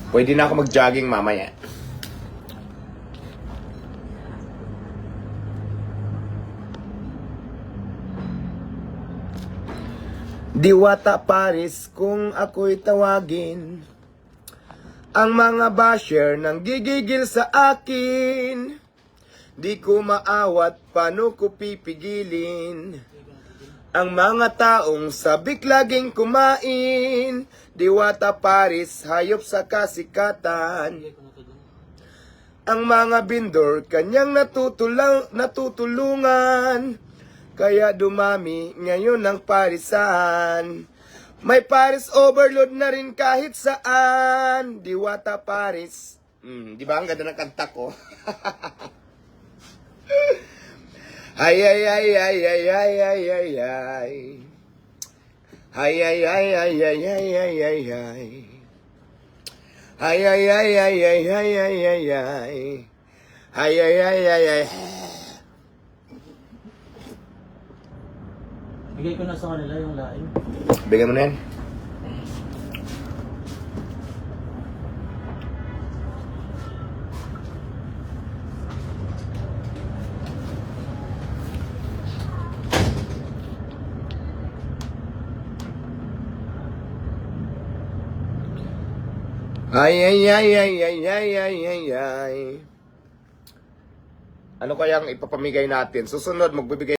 Pwede na ako mag-jogging mamaya. Diwata Paris kung ako'y tawagin. Ang mga basher nang gigigil sa akin. Di ko maawat, paano ko pipigilin? Ang mga taong sabik laging kumain. Diwata Paris, hayop sa kasikatan. Ang mga bindor, kanyang natutulungan. Kaya dumami ngayon ang parisan. May Paris overload na rin kahit saan. Diwata Paris. Di ba ang ganda ng kanta ko? Ay ay ay ay ay ay ay ay ay. Ay ay ay ay ay ay ay ay ay. Ay ay ay ay ay ay ay ay ay. Ay ay ay ay ay. Bigay ko na sa kanila yung laing. Bigyan mo na yan. Ay ay ay ay ay ay ay ay ay. Ano kayang ipapamigay natin? Susunod magbibigay